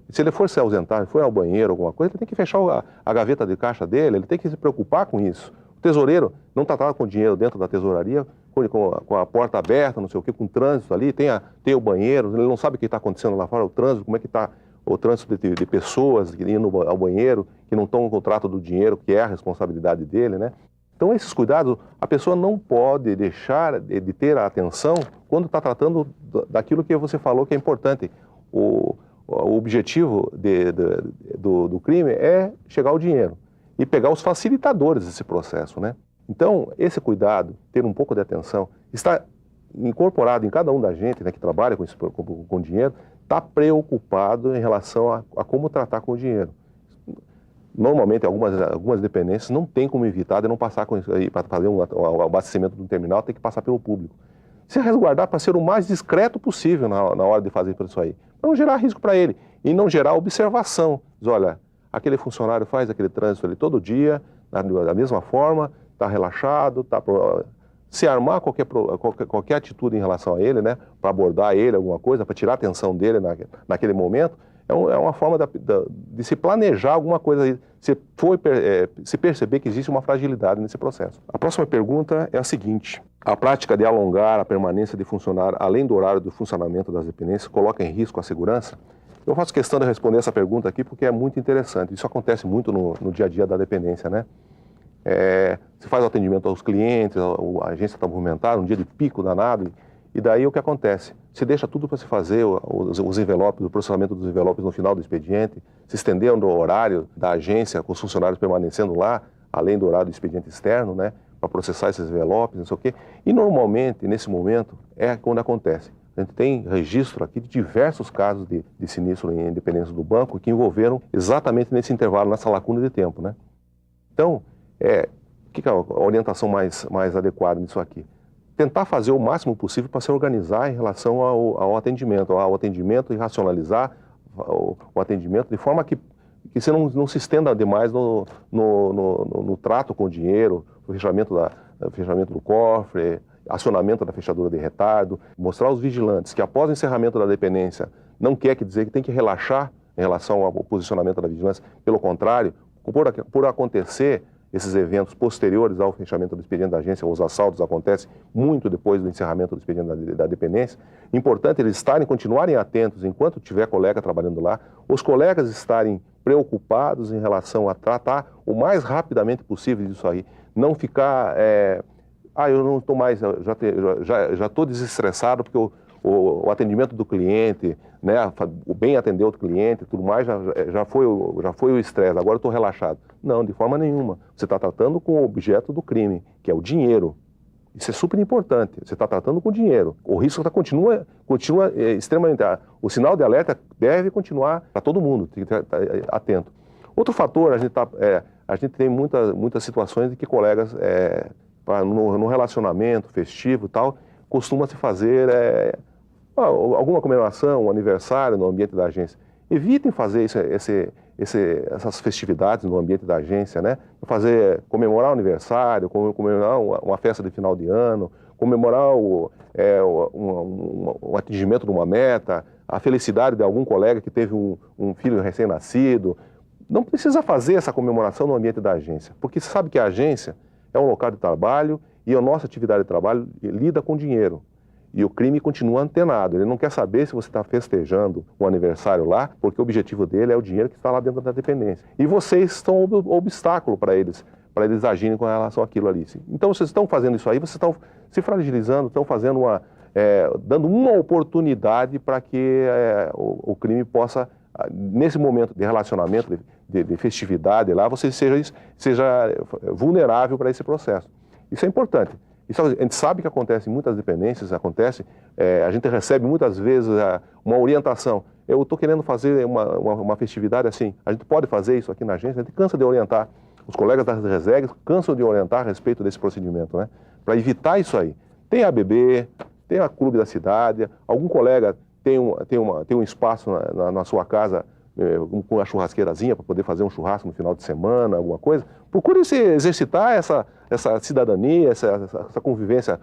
se ele for se ausentar, for ao banheiro, alguma coisa, ele tem que fechar a gaveta de caixa dele, ele tem que se preocupar com isso. O tesoureiro não está com dinheiro dentro da tesouraria, com a porta aberta, não sei o quê, com o trânsito ali, tem o banheiro, ele não sabe o que está acontecendo lá fora, o trânsito, como é que está o trânsito de pessoas indo ao banheiro, que não estão com o trato do dinheiro, que é a responsabilidade dele, né? Então, esses cuidados, a pessoa não pode deixar de ter a atenção quando está tratando daquilo que você falou que é importante. O objetivo do crime é chegar ao dinheiro e pegar os facilitadores desse processo, né? Então, esse cuidado, ter um pouco de atenção, está incorporado em cada um da gente, né, que trabalha com dinheiro, está preocupado em relação a como tratar com o dinheiro. Normalmente, algumas dependências não tem como evitar de não passar com isso aí, para fazer o abastecimento do terminal, tem que passar pelo público. Se resguardar para ser o mais discreto possível na hora de fazer isso aí, para não gerar risco para ele e não gerar observação. Diz, olha, aquele funcionário faz aquele trânsito ali todo dia, da mesma forma, está relaxado, se armar qualquer atitude em relação a ele, né, para abordar ele, alguma coisa, para tirar a atenção dele naquele momento, é uma forma de se planejar alguma coisa aí, se perceber que existe uma fragilidade nesse processo. A próxima pergunta é a seguinte: a prática de alongar a permanência de funcionário além do horário do funcionamento das dependências coloca em risco a segurança? Eu faço questão de responder essa pergunta aqui porque é muito interessante. Isso acontece muito no dia a dia da dependência, né? Se faz o atendimento aos clientes, a agência está movimentada, um dia de pico danado, e daí o que acontece? Se deixa tudo para se fazer, os envelopes, o processamento dos envelopes no final do expediente, se estendendo o horário da agência, com os funcionários permanecendo lá, além do horário do expediente externo, né, para processar esses envelopes, não sei o quê. E normalmente, nesse momento, é quando acontece. A gente tem registro aqui de diversos casos de sinistro em dependência do banco que envolveram exatamente nesse intervalo, nessa lacuna de tempo, né? Então, o que é a orientação mais adequada nisso aqui? Tentar fazer o máximo possível para se organizar em relação ao atendimento e racionalizar o atendimento de forma que você não se estenda demais no trato com o dinheiro, o fechamento do cofre, acionamento da fechadura de retardo, mostrar aos vigilantes que após o encerramento da dependência não quer dizer que tem que relaxar em relação ao posicionamento da vigilância, pelo contrário, por acontecer esses eventos posteriores ao fechamento do expediente da agência, os assaltos acontecem muito depois do encerramento do expediente da dependência. Importante eles continuarem atentos enquanto tiver colega trabalhando lá, os colegas estarem preocupados em relação a tratar o mais rapidamente possível disso aí. Não ficar, eu não estou mais, já estou desestressado porque o atendimento do cliente, né, o bem atender o cliente, tudo mais, já foi o estresse, agora eu estou relaxado. Não, de forma nenhuma. Você está tratando com o objeto do crime, que é o dinheiro. Isso é super importante. Você está tratando com dinheiro. O risco continua extremamente... O sinal de alerta deve continuar para todo mundo, tem que estar atento. Outro fator, a gente tem muitas situações de que colegas, no relacionamento festivo e tal, costuma-se fazer alguma comemoração, um aniversário no ambiente da agência. Evitem fazer essas festividades no ambiente da agência, né? Comemorar o aniversário, comemorar uma festa de final de ano, comemorar o atingimento de uma meta, a felicidade de algum colega que teve um filho recém-nascido. Não precisa fazer essa comemoração no ambiente da agência, porque você sabe que a agência é um local de trabalho e a nossa atividade de trabalho lida com dinheiro. E o crime continua antenado, ele não quer saber se você está festejando um aniversário lá, porque o objetivo dele é o dinheiro que está lá dentro da dependência. E vocês são obstáculo para eles agirem com relação àquilo ali. Então, vocês estão fazendo isso aí, vocês estão se fragilizando, estão fazendo dando uma oportunidade para que o crime possa, nesse momento de relacionamento, de festividade lá, você seja vulnerável para esse processo. Isso é importante. Isso a gente sabe que acontece em muitas dependências, a gente recebe muitas vezes uma orientação. Eu estou querendo fazer uma festividade assim, a gente pode fazer isso aqui na agência, a gente cansa de orientar. Os colegas das resegues cansam de orientar a respeito desse procedimento, né? Para evitar isso aí. Tem a ABB, tem a Clube da Cidade, algum colega tem um espaço na sua casa com uma churrasqueirazinha para poder fazer um churrasco no final de semana, alguma coisa. Procure se exercitar essa cidadania, essa convivência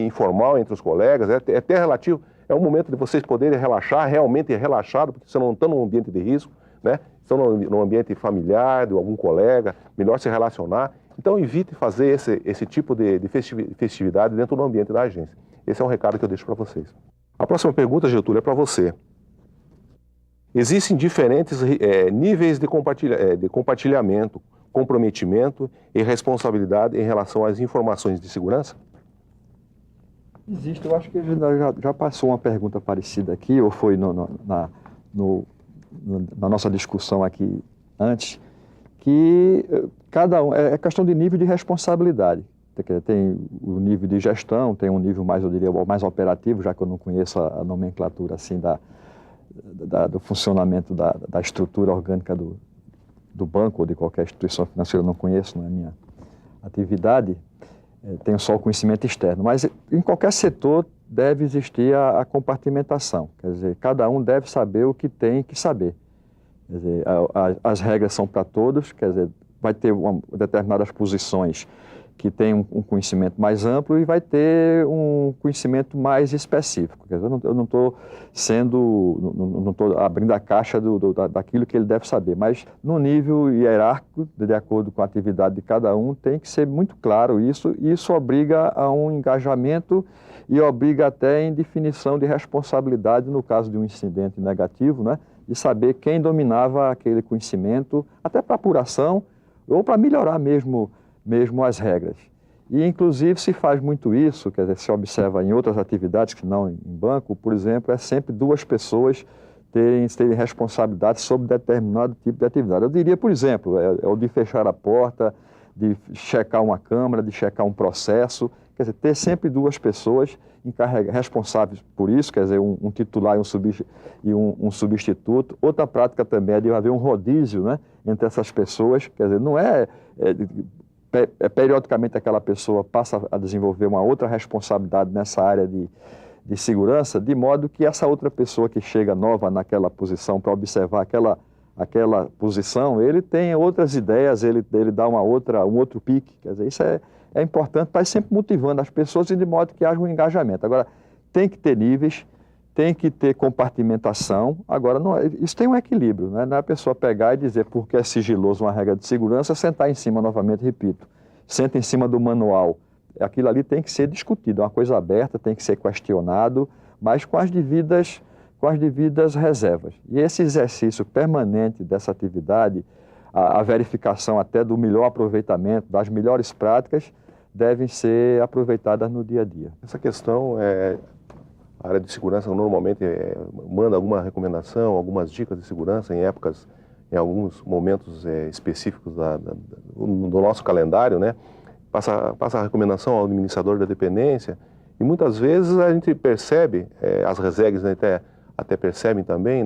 informal entre os colegas, é até relativo, é um momento de vocês poderem relaxar, realmente relaxado, porque vocês não estão num ambiente de risco, né? Estão num ambiente familiar, de algum colega, melhor se relacionar. Então evite fazer esse tipo de festividade dentro do ambiente da agência. Esse é um recado que eu deixo para vocês. A próxima pergunta, Getúlio, é para você. Existem diferentes níveis de compartilhamento, comprometimento e responsabilidade em relação às informações de segurança? Existe, eu acho que já passou uma pergunta parecida aqui, ou foi na nossa discussão aqui antes, que cada um, é questão de nível de responsabilidade. Tem o nível de gestão, tem um nível mais, eu diria, mais operativo, já que eu não conheço a nomenclatura assim do funcionamento da estrutura orgânica do banco ou de qualquer instituição financeira, eu não conheço, não é minha atividade, tenho só o conhecimento externo. Mas em qualquer setor deve existir a compartimentação, quer dizer, cada um deve saber o que tem que saber. Quer dizer, as regras são para todos, quer dizer, vai ter determinadas posições que tem um conhecimento mais amplo e vai ter um conhecimento mais específico. Quer dizer, eu não estou abrindo a caixa daquilo que ele deve saber, mas no nível hierárquico, de acordo com a atividade de cada um, tem que ser muito claro isso, e isso obriga a um engajamento e obriga até em definição de responsabilidade no caso de um incidente negativo, né, de saber quem dominava aquele conhecimento, até para apuração ou para melhorar mesmo as regras. E, inclusive, se faz muito isso, quer dizer, se observa em outras atividades que não em banco, por exemplo, é sempre duas pessoas terem responsabilidade sobre determinado tipo de atividade. Eu diria, por exemplo, é o de fechar a porta, de checar uma câmara, de checar um processo, quer dizer, ter sempre duas pessoas responsáveis por isso, quer dizer, um titular e um substituto. Outra prática também é de haver um rodízio, né, entre essas pessoas, quer dizer, não periodicamente aquela pessoa passa a desenvolver uma outra responsabilidade nessa área de segurança, de modo que essa outra pessoa que chega nova naquela posição para observar aquela posição, ele tem outras ideias, ele dá um outro pique. Quer dizer, isso é importante para ir sempre motivando as pessoas e de modo que haja um engajamento. Agora, tem que ter níveis, tem que ter compartimentação. Agora, isso tem um equilíbrio, né? Não é a pessoa pegar e dizer porque é sigiloso uma regra de segurança, sentar em cima, novamente, repito, senta em cima do manual. Aquilo ali tem que ser discutido, é uma coisa aberta, tem que ser questionado, mas com as devidas reservas. E esse exercício permanente dessa atividade, a verificação até do melhor aproveitamento, das melhores práticas, devem ser aproveitadas no dia a dia. Essa questão a área de segurança normalmente manda alguma recomendação, algumas dicas de segurança em alguns momentos específicos do nosso calendário, né? Passa a recomendação ao administrador da dependência e muitas vezes a gente percebe, as resegues, né, até percebem também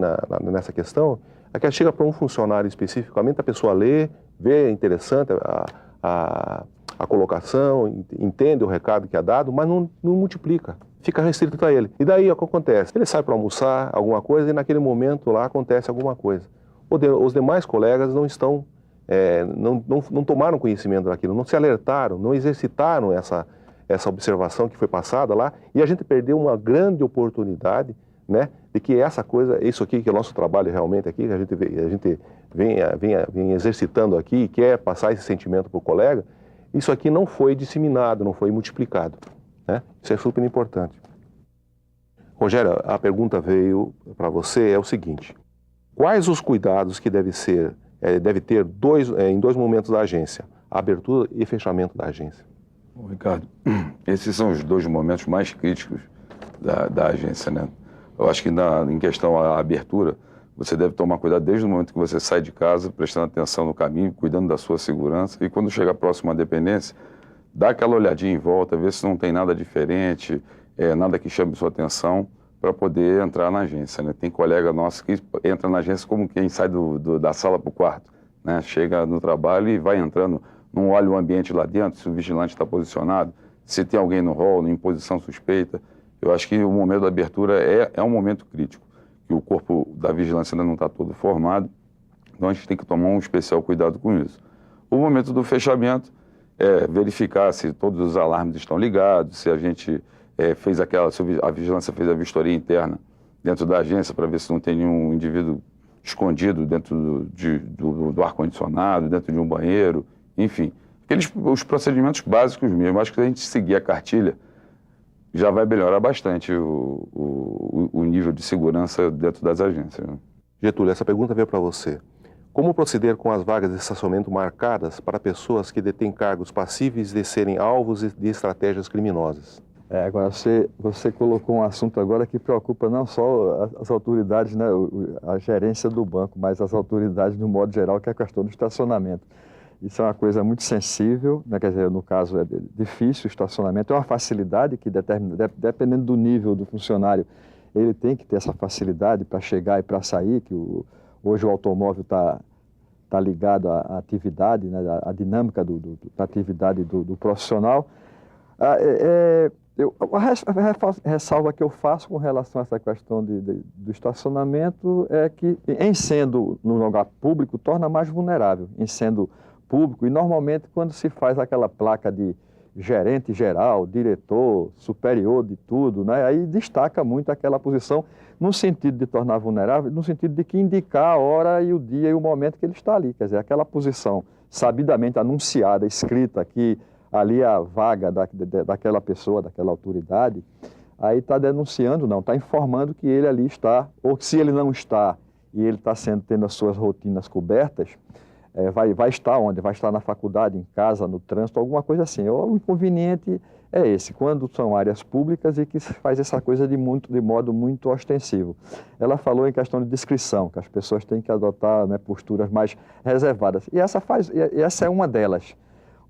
nessa questão, é que chega para um funcionário especificamente, a pessoa lê, vê, é interessante a colocação, entende o recado que é dado, mas não multiplica. Fica restrito a ele. E daí o que acontece? Ele sai para almoçar, alguma coisa, e naquele momento lá acontece alguma coisa. Os demais colegas não estão, não tomaram conhecimento daquilo, não se alertaram, não exercitaram essa observação que foi passada lá, e a gente perdeu uma grande oportunidade, né, de que essa coisa, isso aqui que é o nosso trabalho realmente aqui, que a gente vem exercitando aqui e quer passar esse sentimento para o colega, isso aqui não foi disseminado, não foi multiplicado. Né? Isso é super importante. Rogério, a pergunta veio para você, é o seguinte: quais os cuidados que deve ter em dois momentos da agência, a abertura e fechamento da agência? Bom, Ricardo, esses são os dois momentos mais críticos da agência, né? Eu acho que em questão à abertura, você deve tomar cuidado desde o momento que você sai de casa, prestando atenção no caminho, cuidando da sua segurança, e quando chegar próximo à dependência, dá aquela olhadinha em volta, ver se não tem nada diferente, nada que chame sua atenção, para poder entrar na agência, né? Tem colega nosso que entra na agência como quem sai da sala para o quarto, né? Chega no trabalho e vai entrando, não olha o ambiente lá dentro, se o vigilante está posicionado, se tem alguém no hall, em posição suspeita. Eu acho que o momento da abertura é um momento crítico, que o corpo da vigilância ainda não está todo formado, então a gente tem que tomar um especial cuidado com isso. O momento do fechamento é verificar se todos os alarmes estão ligados, se a gente se a vigilância fez a vistoria interna dentro da agência para ver se não tem nenhum indivíduo escondido dentro do ar-condicionado, dentro de um banheiro, enfim. Os procedimentos básicos mesmo. Acho que se a gente seguir a cartilha, já vai melhorar bastante o nível de segurança dentro das agências. Né? Getúlio, essa pergunta veio para você. Como proceder com as vagas de estacionamento marcadas para pessoas que detêm cargos passíveis de serem alvos de estratégias criminosas? Agora, você colocou um assunto agora que preocupa não só as autoridades, né, a gerência do banco, mas as autoridades de um modo geral, que é a questão do estacionamento. Isso é uma coisa muito sensível, né? Quer dizer, no caso é difícil o estacionamento, é uma facilidade que, dependendo do nível do funcionário, ele tem que ter essa facilidade para chegar e para sair, que hoje o automóvel está ligado à atividade, né, à dinâmica da atividade do profissional. A ressalva que eu faço com relação a essa questão do estacionamento é que, em sendo no lugar público, torna mais vulnerável, em sendo público, e normalmente quando se faz aquela placa de gerente geral, diretor, superior de tudo, né, aí destaca muito aquela posição no sentido de tornar vulnerável, no sentido de que indicar a hora e o dia e o momento que ele está ali, quer dizer, aquela posição sabidamente anunciada, escrita, que ali é a vaga daquela pessoa, daquela autoridade, aí está denunciando, não, está informando que ele ali está, ou que se ele não está e ele está tendo as suas rotinas cobertas, vai estar onde? Vai estar na faculdade, em casa, no trânsito, alguma coisa assim. O inconveniente é esse, quando são áreas públicas e que se faz essa coisa de modo muito ostensivo. Ela falou em questão de discrição, que as pessoas têm que adotar, né, posturas mais reservadas. E essa é uma delas.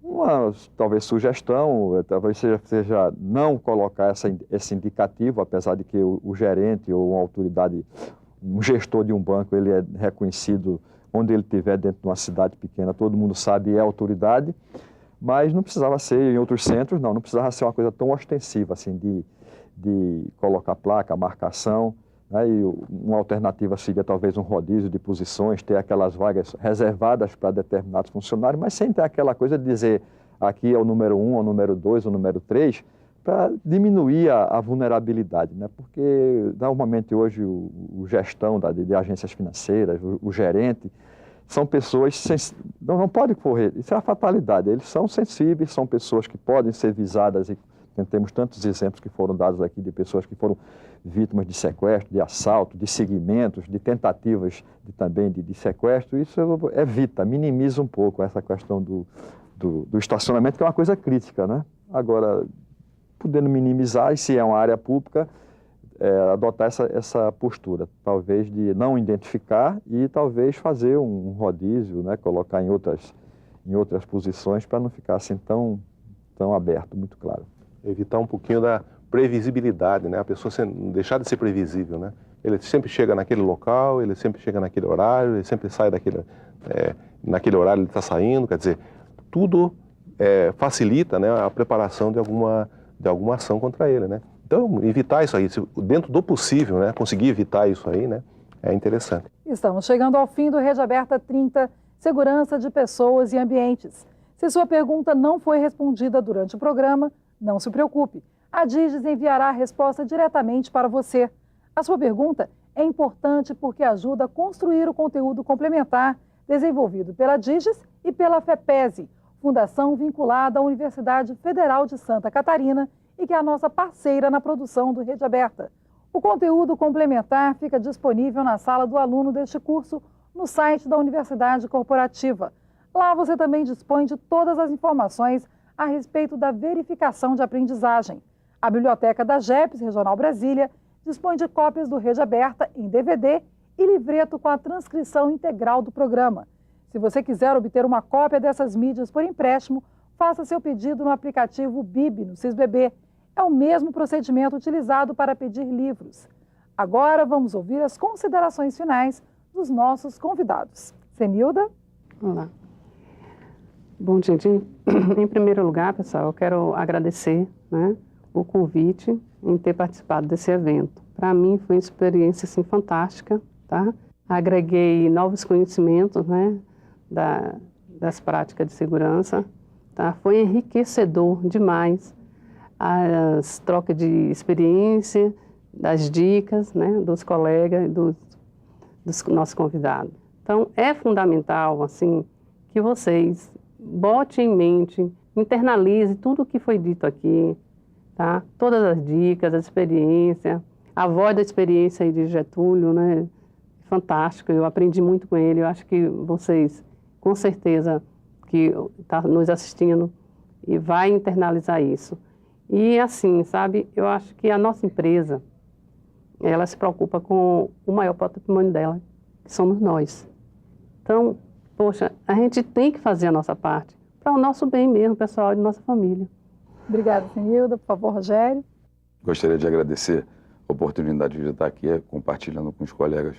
Uma, talvez, sugestão, talvez seja não colocar esse indicativo, apesar de que o gerente ou uma autoridade, um gestor de um banco, ele é reconhecido onde ele estiver dentro de uma cidade pequena, todo mundo sabe, é autoridade, mas não precisava ser em outros centros, não precisava ser uma coisa tão ostensiva, assim, de colocar placa, marcação, né, e uma alternativa seria talvez um rodízio de posições, ter aquelas vagas reservadas para determinados funcionários, mas sem ter aquela coisa de dizer aqui é o número 1, o número 2, o número 3, para diminuir a vulnerabilidade, né? Porque normalmente hoje o gestão de agências financeiras, o gerente, são pessoas, não pode correr, isso é a fatalidade, eles são sensíveis, são pessoas que podem ser visadas, e temos tantos exemplos que foram dados aqui de pessoas que foram vítimas de sequestro, de assalto, de seguimentos, de tentativas também de sequestro, isso evita, minimiza um pouco essa questão do estacionamento, que é uma coisa crítica, né? Agora, podendo minimizar, e se é uma área pública, adotar essa postura, talvez de não identificar e talvez fazer um rodízio, né, colocar em outras posições para não ficar assim tão aberto, muito claro. Evitar um pouquinho da previsibilidade, né? A pessoa deixar de ser previsível, né? Ele sempre chega naquele local, ele sempre chega naquele horário, ele sempre sai naquele horário ele está saindo, quer dizer, tudo facilita, né, a preparação de alguma ação contra ele, né? Então, evitar isso aí, dentro do possível, né, conseguir evitar isso aí, né, é interessante. Estamos chegando ao fim do Rede Aberta 30, Segurança de Pessoas e Ambientes. Se sua pergunta não foi respondida durante o programa, não se preocupe. A Digis enviará a resposta diretamente para você. A sua pergunta é importante porque ajuda a construir o conteúdo complementar desenvolvido pela Digis e pela FEPESE, fundação vinculada à Universidade Federal de Santa Catarina e que é a nossa parceira na produção do Rede Aberta. O conteúdo complementar fica disponível na sala do aluno deste curso no site da Universidade Corporativa. Lá você também dispõe de todas as informações a respeito da verificação de aprendizagem. A Biblioteca da GEPS Regional Brasília dispõe de cópias do Rede Aberta em DVD e livreto com a transcrição integral do programa. Se você quiser obter uma cópia dessas mídias por empréstimo, faça seu pedido no aplicativo BIB no SysBB. É o mesmo procedimento utilizado para pedir livros. Agora vamos ouvir as considerações finais dos nossos convidados. Zenilda? Vamos lá. Bom, gente, em primeiro lugar, pessoal, eu quero agradecer, né, o convite em ter participado desse evento. Para mim foi uma experiência assim, fantástica, tá? Agreguei novos conhecimentos, né, das práticas de segurança, tá? Foi enriquecedor demais as trocas de experiência, das dicas, né, dos colegas e dos nossos convidados. Então, é fundamental, assim, que vocês botem em mente, internalize tudo o que foi dito aqui, tá? Todas as dicas, a experiência, a voz da experiência aí de Getúlio, né? Fantástico, eu aprendi muito com ele, eu acho que vocês, com certeza, que está nos assistindo, e vai internalizar isso. E assim, sabe, eu acho que a nossa empresa, ela se preocupa com o maior patrimônio dela, que somos nós. Então, poxa, a gente tem que fazer a nossa parte, para o nosso bem mesmo, pessoal, de nossa família. Obrigada, Zenilda. Por favor, Rogério. Gostaria de agradecer a oportunidade de estar aqui compartilhando com os colegas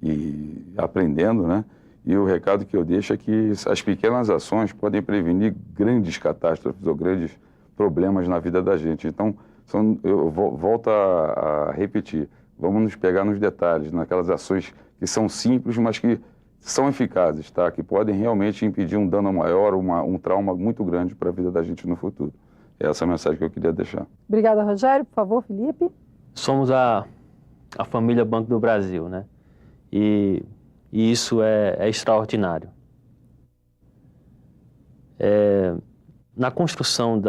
e aprendendo, né? E o recado que eu deixo é que as pequenas ações podem prevenir grandes catástrofes ou grandes problemas na vida da gente. Então, eu volto a repetir, vamos nos pegar nos detalhes, naquelas ações que são simples, mas que são eficazes, tá? Que podem realmente impedir um dano maior, um trauma muito grande para a vida da gente no futuro. Essa é a mensagem que eu queria deixar. Obrigada, Rogério. Por favor, Felipe. Somos a família Banco do Brasil, né? E isso é extraordinário. Na construção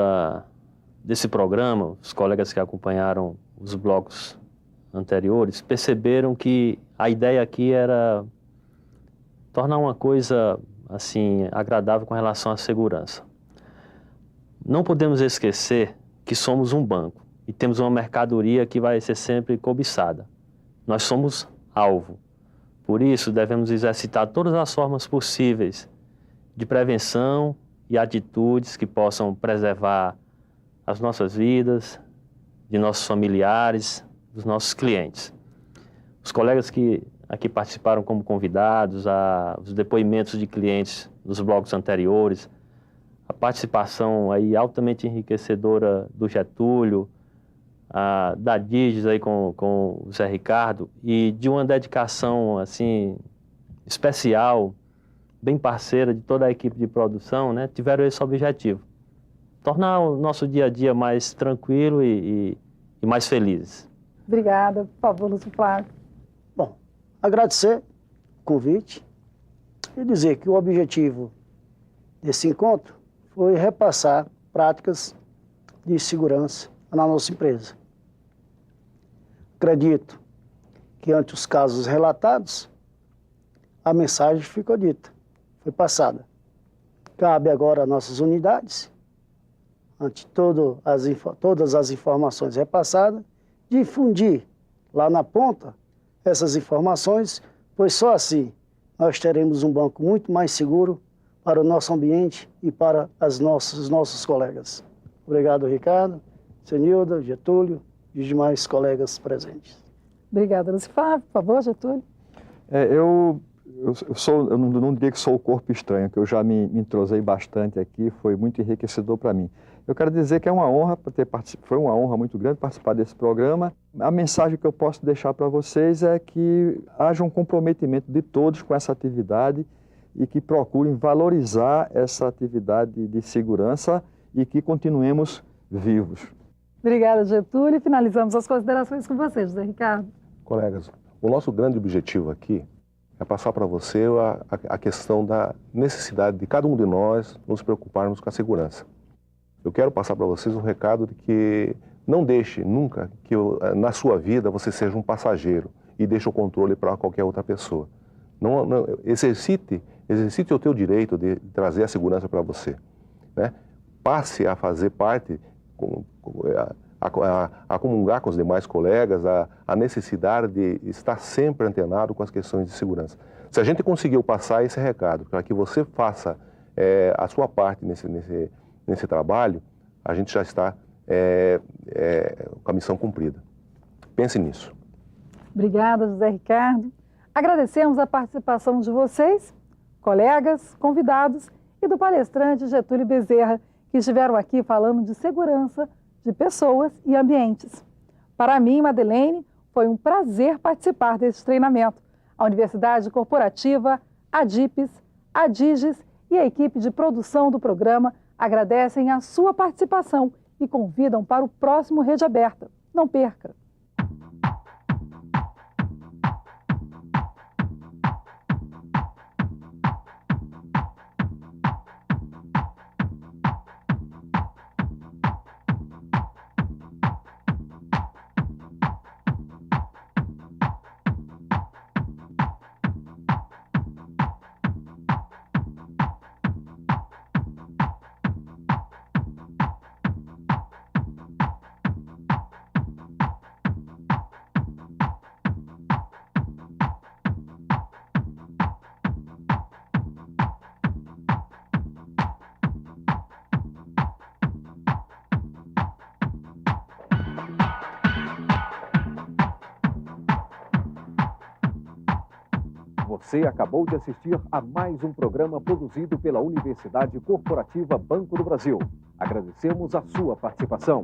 desse programa, os colegas que acompanharam os blocos anteriores perceberam que a ideia aqui era tornar uma coisa assim agradável com relação à segurança. Não podemos esquecer que somos um banco e temos uma mercadoria que vai ser sempre cobiçada. Nós somos alvo. Por isso, devemos exercitar todas as formas possíveis de prevenção e atitudes que possam preservar as nossas vidas, de nossos familiares, dos nossos clientes. Os colegas que aqui participaram como convidados, os depoimentos de clientes dos blocos anteriores, a participação aí altamente enriquecedora do Getúlio, da Digis aí com o Zé Ricardo, e de uma dedicação assim especial, bem parceira de toda a equipe de produção, né, tiveram esse objetivo: tornar o nosso dia a dia mais tranquilo e mais feliz. Obrigada. Por favor, Lúcio Flávio. Bom, agradecer o convite e dizer que o objetivo desse encontro foi repassar práticas de segurança na nossa empresa. Acredito que ante os casos relatados, a mensagem ficou dita, foi passada. Cabe agora às nossas unidades, ante todas as informações repassadas, difundir lá na ponta essas informações, pois só assim nós teremos um banco muito mais seguro para o nosso ambiente e para os nossos colegas. Obrigado, Ricardo, Zenilda, Getúlio e os demais colegas presentes. Obrigada, Lúcio Flávio. Por favor, Getúlio. Eu não diria que sou o corpo estranho, que eu já me entrosei bastante aqui, foi muito enriquecedor para mim. Eu quero dizer que é uma honra foi uma honra muito grande participar desse programa. A mensagem que eu posso deixar para vocês é que haja um comprometimento de todos com essa atividade e que procurem valorizar essa atividade de segurança e que continuemos vivos. Obrigada, Getúlio. E finalizamos as considerações com você, José Ricardo. Colegas, o nosso grande objetivo aqui é passar para você a questão da necessidade de cada um de nós nos preocuparmos com a segurança. Eu quero passar para vocês um recado de que não deixe nunca que na sua vida você seja um passageiro e deixe o controle para qualquer outra pessoa. Exercite o teu direito de trazer a segurança para você, né? Passe a fazer parte, a comungar com os demais colegas, a necessidade de estar sempre antenado com as questões de segurança. Se a gente conseguiu passar esse recado para que você faça a sua parte nesse trabalho, a gente já está com a missão cumprida. Pense nisso. Obrigada, José Ricardo. Agradecemos a participação de vocês, colegas, convidados e do palestrante Getúlio Bezerra, que estiveram aqui falando de segurança de pessoas e ambientes. Para mim, Madeleine, foi um prazer participar desse treinamento. A Universidade Corporativa, a DIPES, a DIGES e a equipe de produção do programa agradecem a sua participação e convidam para o próximo Rede Aberta. Não perca! Você acabou de assistir a mais um programa produzido pela Universidade Corporativa Banco do Brasil. Agradecemos a sua participação.